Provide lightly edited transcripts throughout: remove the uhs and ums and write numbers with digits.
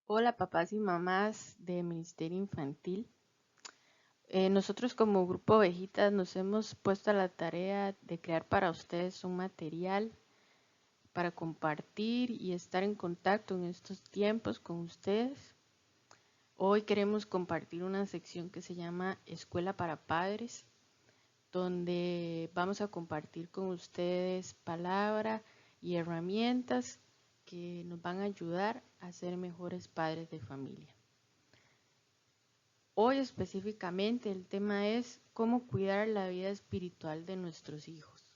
Hola papás y mamás de Ministerio Infantil. Nosotros como Grupo Ovejitas nos hemos puesto a la tarea de crear para ustedes un material para compartir y estar en contacto en estos tiempos con ustedes. Hoy queremos compartir una sección que se llama Escuela para Padres, donde vamos a compartir con ustedes palabra y herramientas que nos van a ayudar a ser mejores padres de familia. Hoy específicamente el tema es cómo cuidar la vida espiritual de nuestros hijos.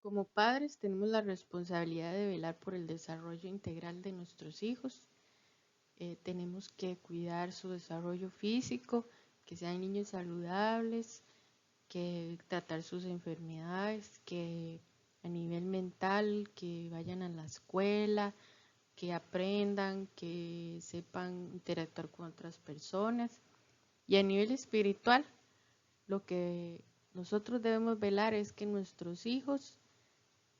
Como padres tenemos la responsabilidad de velar por el desarrollo integral de nuestros hijos. Tenemos que cuidar su desarrollo físico, que sean niños saludables, que tratar sus enfermedades, que a nivel mental, que vayan a la escuela, que aprendan, que sepan interactuar con otras personas. Y a nivel espiritual, lo que nosotros debemos velar es que nuestros hijos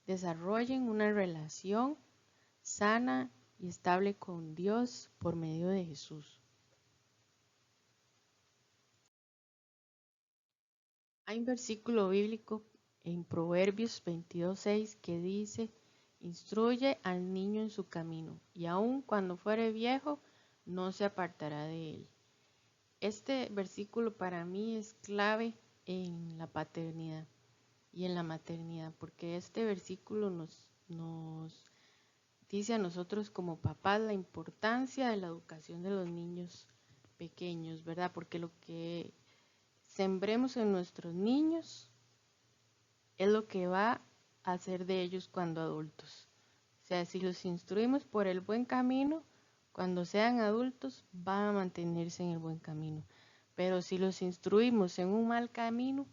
desarrollen una relación sana y estable con Dios por medio de Jesús. Hay un versículo bíblico en Proverbios 22:6 que dice: instruye al niño en su camino, y aun cuando fuere viejo, no se apartará de él. Este versículo para mí es clave en la paternidad y en la maternidad, porque este versículo nos dice a nosotros como papás la importancia de la educación de los niños pequeños, ¿verdad? Porque lo que sembremos en nuestros niños es lo que va a hacer de ellos cuando adultos. O sea, si los instruimos por el buen camino, cuando sean adultos van a mantenerse en el buen camino. Pero si los instruimos en un mal camino,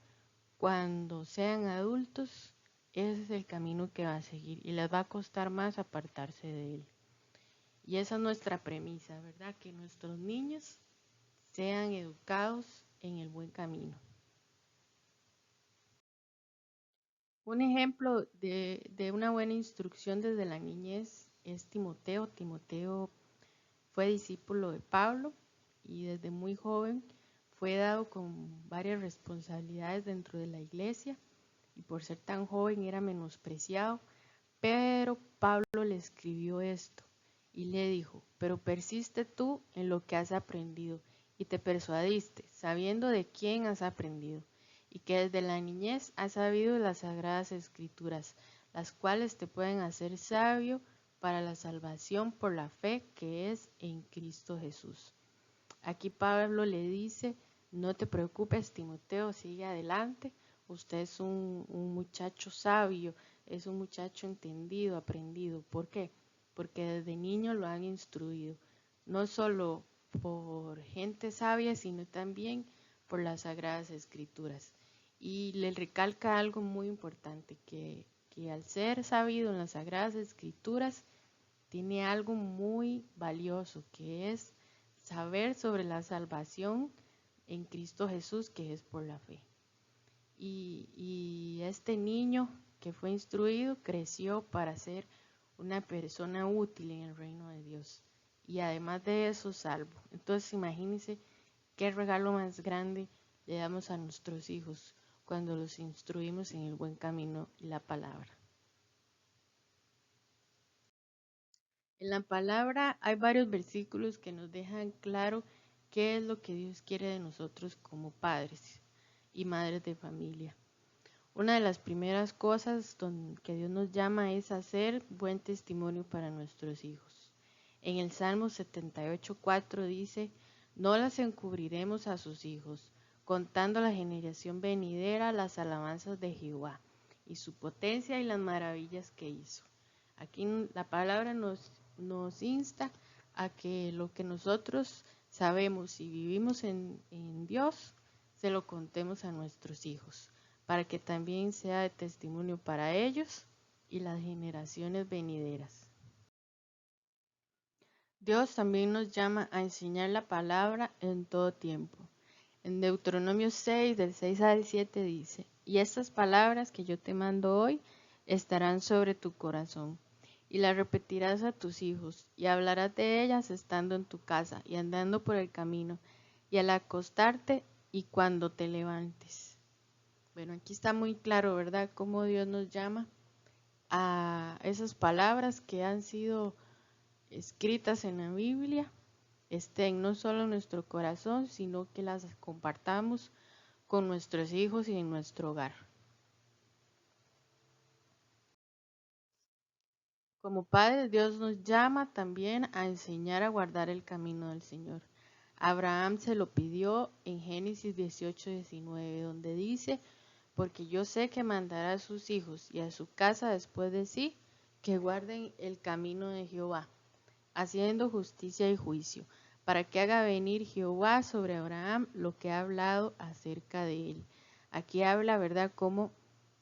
cuando sean adultos, ese es el camino que va a seguir y les va a costar más apartarse de él. Y esa es nuestra premisa, ¿verdad? Que nuestros niños sean educados en el buen camino. Un ejemplo de una buena instrucción desde la niñez es Timoteo. Timoteo fue discípulo de Pablo y desde muy joven fue dado con varias responsabilidades dentro de la iglesia y por ser tan joven era menospreciado, pero Pablo le escribió esto y le dijo: pero persiste tú en lo que has aprendido y te persuadiste, sabiendo de quién has aprendido, y que desde la niñez has sabido las sagradas escrituras, las cuales te pueden hacer sabio para la salvación por la fe que es en Cristo Jesús. Aquí Pablo le dice: no te preocupes, Timoteo, sigue adelante. Usted es un muchacho sabio, es un muchacho entendido, aprendido. ¿Por qué? Porque desde niño lo han instruido, no solo por gente sabia, sino también por las Sagradas Escrituras. Y le recalca algo muy importante, que al ser sabido en las Sagradas Escrituras, tiene algo muy valioso, que es saber sobre la salvación en Cristo Jesús, que es por la fe. Y este niño que fue instruido creció para ser una persona útil en el reino de Dios. Y además de eso, salvo. Entonces imagínense qué regalo más grande le damos a nuestros hijos cuando los instruimos en el buen camino y la palabra. En la palabra hay varios versículos que nos dejan claro qué es lo que Dios quiere de nosotros como padres y madres de familia. Una de las primeras cosas que Dios nos llama es hacer buen testimonio para nuestros hijos. En el Salmo 78:4 dice: no las encubriremos a sus hijos, contando a la generación venidera las alabanzas de Jehová y su potencia y las maravillas que hizo. Aquí la palabra nos insta a que lo que nosotros sabemos y vivimos en Dios, se lo contemos a nuestros hijos, para que también sea de testimonio para ellos y las generaciones venideras. Dios también nos llama a enseñar la palabra en todo tiempo. En Deuteronomio 6, del 6 al 7 dice: y estas palabras que yo te mando hoy estarán sobre tu corazón, y las repetirás a tus hijos, y hablarás de ellas estando en tu casa y andando por el camino, y al acostarte y cuando te levantes. Bueno, aquí está muy claro, ¿verdad?, cómo Dios nos llama a esas palabras que han sido escritas en la Biblia, estén no solo en nuestro corazón, sino que las compartamos con nuestros hijos y en nuestro hogar. Como padres, Dios nos llama también a enseñar a guardar el camino del Señor. Abraham se lo pidió en Génesis 18:19, donde dice: porque yo sé que mandará a sus hijos y a su casa después de sí, que guarden el camino de Jehová, haciendo justicia y juicio, para que haga venir Jehová sobre Abraham lo que ha hablado acerca de él. Aquí habla, ¿verdad?, cómo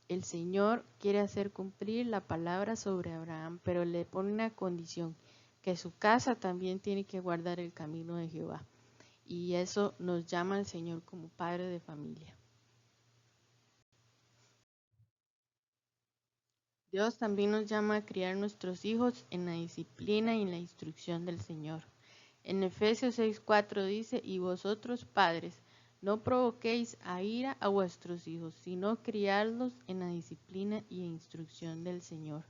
el Señor quiere hacer cumplir la palabra sobre Abraham, pero le pone una condición, que su casa también tiene que guardar el camino de Jehová. Y eso nos llama al Señor como padre de familia. Dios también nos llama a criar nuestros hijos en la disciplina y en la instrucción del Señor. En Efesios 6:4 dice: y vosotros padres, no provoquéis a ira a vuestros hijos, sino criadlos en la disciplina y instrucción del Señor.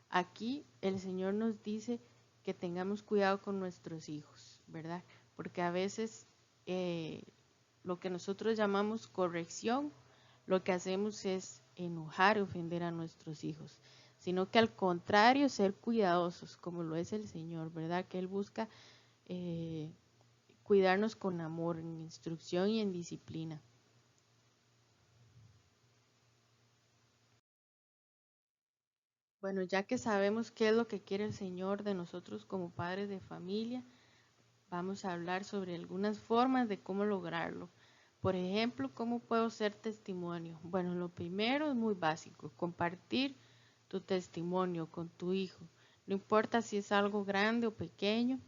Aquí el Señor nos dice que tengamos cuidado con nuestros hijos, ¿verdad? Porque a veces lo que nosotros llamamos corrección, lo que hacemos es enojar y ofender a nuestros hijos, sino que al contrario, ser cuidadosos, como lo es el Señor, ¿verdad? Que Él busca cuidarnos con amor, en instrucción y en disciplina. Bueno, ya que sabemos qué es lo que quiere el Señor de nosotros como padres de familia, vamos a hablar sobre algunas formas de cómo lograrlo. Por ejemplo, ¿cómo puedo ser testimonio? Bueno, lo primero es muy básico, compartir tu testimonio con tu hijo. No importa si es algo grande o pequeño,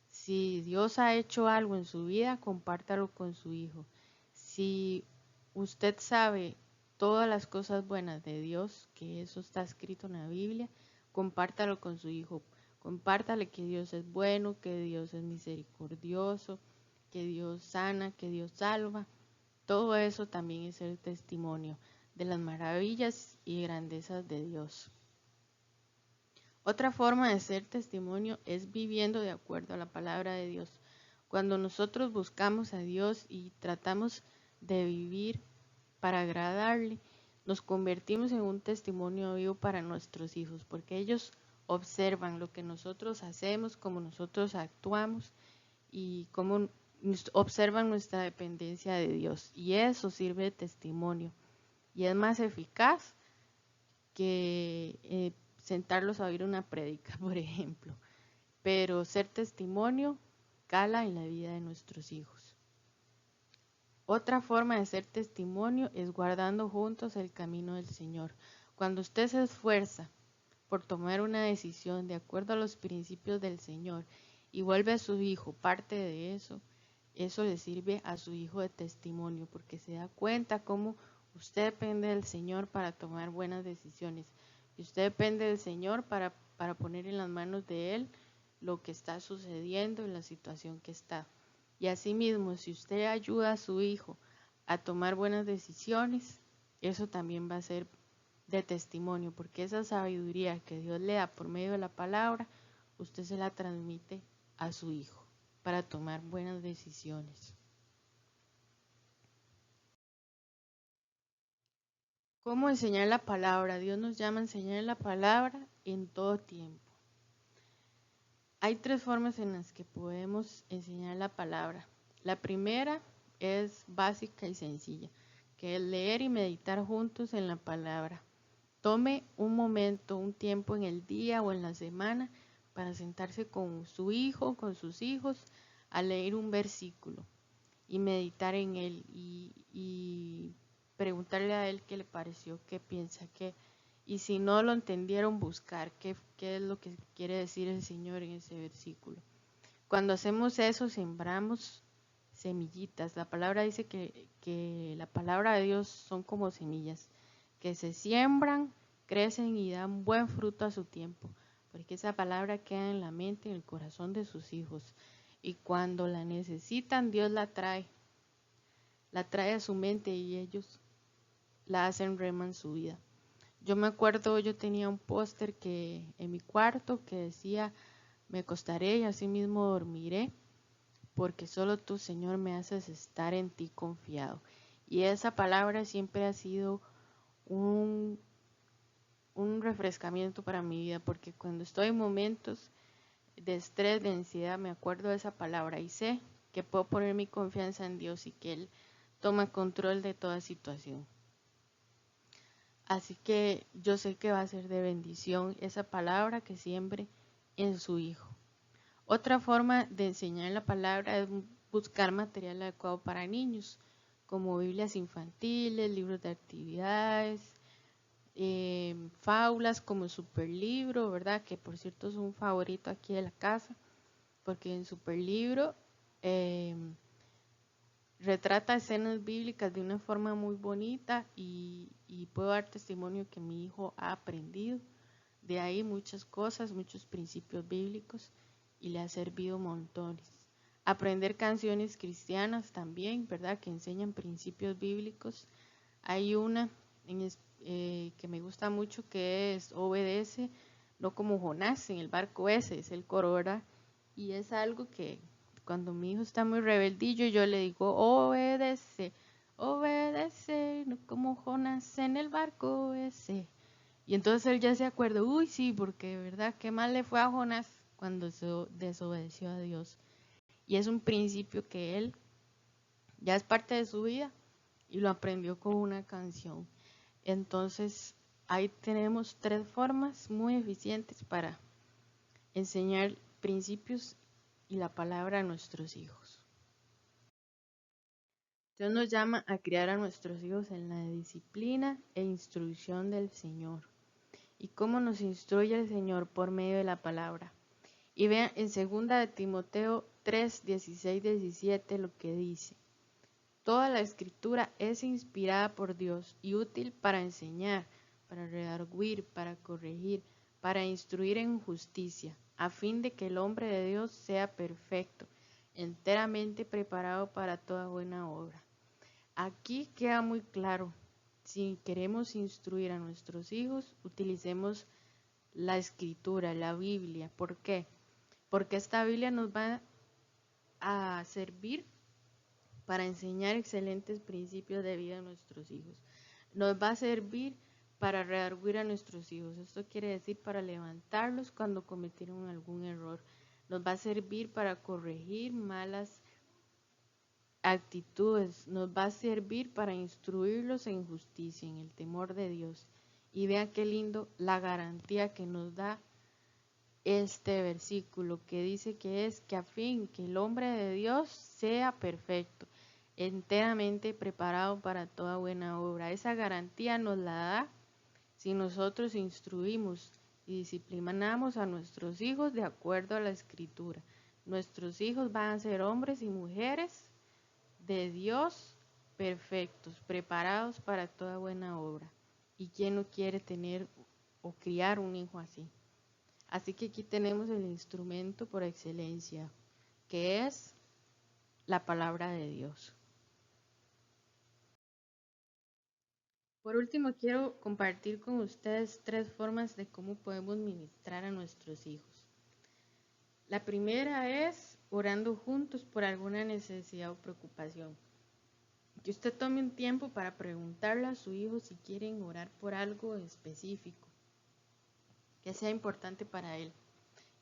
si Dios ha hecho algo en su vida, compártalo con su hijo. Si usted sabe todas las cosas buenas de Dios, que eso está escrito en la Biblia, compártalo con su hijo. Compártale que Dios es bueno, que Dios es misericordioso, que Dios sana, que Dios salva. Todo eso también es el testimonio de las maravillas y grandezas de Dios. Otra forma de ser testimonio es viviendo de acuerdo a la palabra de Dios. Cuando nosotros buscamos a Dios y tratamos de vivir para agradarle, nos convertimos en un testimonio vivo para nuestros hijos, porque ellos observan lo que nosotros hacemos, cómo nosotros actuamos y cómo observan nuestra dependencia de Dios. Y eso sirve de testimonio. Y es más eficaz que sentarlos a oír una prédica, por ejemplo. Pero ser testimonio cala en la vida de nuestros hijos. Otra forma de ser testimonio es guardando juntos el camino del Señor. Cuando usted se esfuerza por tomar una decisión de acuerdo a los principios del Señor y vuelve a su hijo parte de eso, eso le sirve a su hijo de testimonio, porque se da cuenta cómo usted depende del Señor para tomar buenas decisiones. Y usted depende del Señor para poner en las manos de Él lo que está sucediendo en la situación que está. Y asimismo, si usted ayuda a su hijo a tomar buenas decisiones, eso también va a ser de testimonio, porque esa sabiduría que Dios le da por medio de la palabra, usted se la transmite a su hijo para tomar buenas decisiones. ¿Cómo enseñar la palabra? Dios nos llama a enseñar la palabra en todo tiempo. Hay tres formas en las que podemos enseñar la palabra. La primera es básica y sencilla, que es leer y meditar juntos en la palabra. Tome un momento, un tiempo en el día o en la semana para sentarse con su hijo, con sus hijos, a leer un versículo y meditar en él y preguntarle a él qué le pareció, qué piensa, qué, y si no lo entendieron, buscar qué es lo que quiere decir el Señor en ese versículo. Cuando hacemos eso, sembramos semillitas. La palabra dice que la palabra de Dios son como semillas que se siembran crecen y dan buen fruto a su tiempo, porque esa palabra queda en la mente, en el corazón de sus hijos. Y cuando la necesitan, Dios la trae a su mente y ellos la hacen rema en su vida. Yo me acuerdo, yo tenía un póster que en mi cuarto que decía, me acostaré y así mismo dormiré, porque solo tú, Señor, me haces estar en ti confiado. Y esa palabra siempre ha sido un, un refrescamiento para mi vida, porque cuando estoy en momentos de estrés, de ansiedad, me acuerdo de esa palabra y sé que puedo poner mi confianza en Dios y que Él toma control de toda situación. Así que yo sé que va a ser de bendición esa palabra que siembre en su hijo. Otra forma de enseñar la palabra es buscar material adecuado para niños, como Biblias infantiles, libros de actividades, fábulas como Superlibro, ¿verdad? Que por cierto es un favorito aquí de la casa, porque en Superlibro eh, retrata escenas bíblicas de una forma muy bonita y puedo dar testimonio que mi hijo ha aprendido de ahí muchas cosas, muchos principios bíblicos y le ha servido montones. Aprender canciones cristianas también, ¿verdad? Que enseñan principios bíblicos. Hay una que me gusta mucho que es obedece, no como Jonás en el barco ese, es el coro, ¿verdad? Y es algo que cuando mi hijo está muy rebeldillo, yo le digo, obedece, obedece, no como Jonás en el barco ese. Y entonces él ya se acuerda, uy, sí, porque verdad, qué mal le fue a Jonás cuando se desobedeció a Dios. Y es un principio que él ya es parte de su vida y lo aprendió con una canción. Entonces, ahí tenemos 3 formas muy eficientes para enseñar principios y la palabra a nuestros hijos. Dios nos llama a criar a nuestros hijos en la disciplina e instrucción del Señor. ¿Y cómo nos instruye el Señor? Por medio de la palabra. Y vean en 2 de Timoteo 3, 16, 17 lo que dice. Toda la escritura es inspirada por Dios y útil para enseñar, para redarguir, para corregir, para instruir en justicia, a fin de que el hombre de Dios sea perfecto, enteramente preparado para toda buena obra. Aquí queda muy claro, si queremos instruir a nuestros hijos, utilicemos la escritura, la Biblia. ¿Por qué? Porque esta Biblia nos va a servir para enseñar excelentes principios de vida a nuestros hijos. Nos va a servir para redarguir a nuestros hijos. Esto quiere decir para levantarlos cuando cometieron algún error. Nos va a servir para corregir malas actitudes. Nos va a servir para instruirlos en justicia, en el temor de Dios. Y vean qué lindo la garantía que nos da este versículo que dice que es que a fin que el hombre de Dios sea perfecto, enteramente preparado para toda buena obra. Esa garantía nos la da si nosotros instruimos y disciplinamos a nuestros hijos de acuerdo a la escritura. Nuestros hijos van a ser hombres y mujeres de Dios perfectos, preparados para toda buena obra. ¿Y quién no quiere tener o criar un hijo así? Así que aquí tenemos el instrumento por excelencia, que es la palabra de Dios. Por último, quiero compartir con ustedes 3 formas de cómo podemos ministrar a nuestros hijos. La primera es orando juntos por alguna necesidad o preocupación. Que usted tome un tiempo para preguntarle a su hijo si quieren orar por algo específico, que sea importante para él.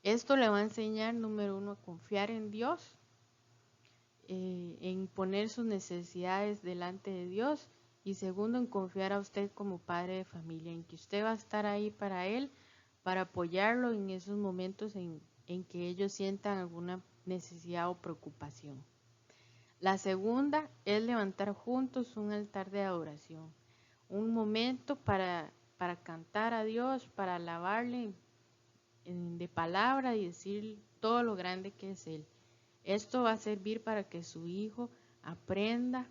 Esto le va a enseñar, número 1, a confiar en Dios, en poner sus necesidades delante de Dios, y segundo, en confiar a usted como padre de familia, en que usted va a estar ahí para él, para apoyarlo en esos momentos en que ellos sientan alguna necesidad o preocupación. La segunda es levantar juntos un altar de adoración, un momento para cantar a Dios, para alabarle de palabra y decir todo lo grande que es Él. Esto va a servir para que su hijo aprenda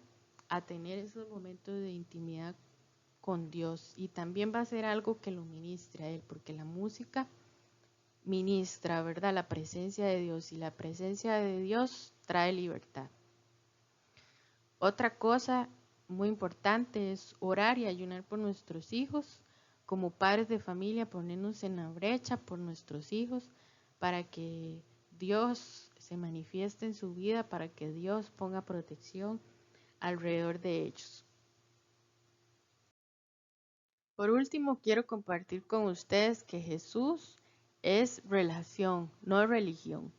a tener esos momentos de intimidad con Dios y también va a ser algo que lo ministre a él, porque la música ministra, ¿verdad? La presencia de Dios y la presencia de Dios trae libertad. Otra cosa muy importante es orar y ayunar por nuestros hijos. Como padres de familia, ponernos en la brecha por nuestros hijos para que Dios se manifieste en su vida, para que Dios ponga protección alrededor de ellos. Por último, quiero compartir con ustedes que Jesús es relación, no religión.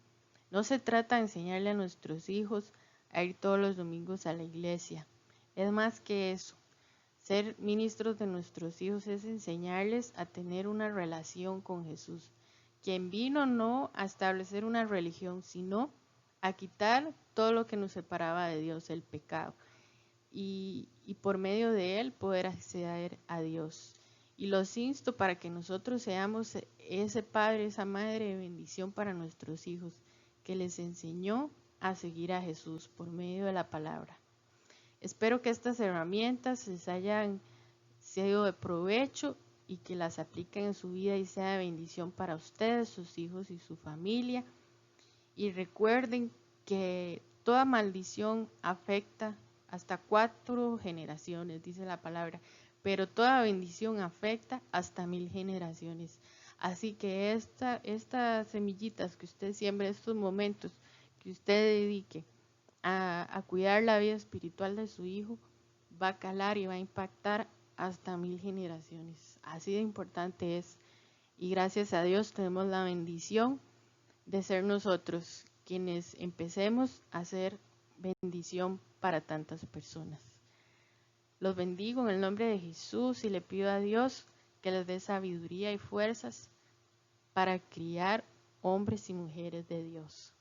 No se trata de enseñarle a nuestros hijos a ir todos los domingos a la iglesia. Es más que eso. Ser ministros de nuestros hijos es enseñarles a tener una relación con Jesús, quien vino no a establecer una religión, sino a quitar todo lo que nos separaba de Dios, el pecado, y por medio de él poder acceder a Dios. Y los insto para que nosotros seamos ese padre, esa madre de bendición para nuestros hijos, que les enseñó a seguir a Jesús por medio de la palabra. Espero que estas herramientas les hayan sido de provecho y que las apliquen en su vida y sea de bendición para ustedes, sus hijos y su familia. Y recuerden que toda maldición afecta hasta 4 generaciones, dice la palabra, pero toda bendición afecta hasta 1000 generaciones. Así que estas semillitas que usted siembre, estos momentos que usted dedique a cuidar la vida espiritual de su hijo, va a calar y va a impactar hasta 1000 generaciones. Así de importante es. Y gracias a Dios tenemos la bendición de ser nosotros quienes empecemos a ser bendición para tantas personas. Los bendigo en el nombre de Jesús y le pido a Dios que les dé sabiduría y fuerzas para criar hombres y mujeres de Dios.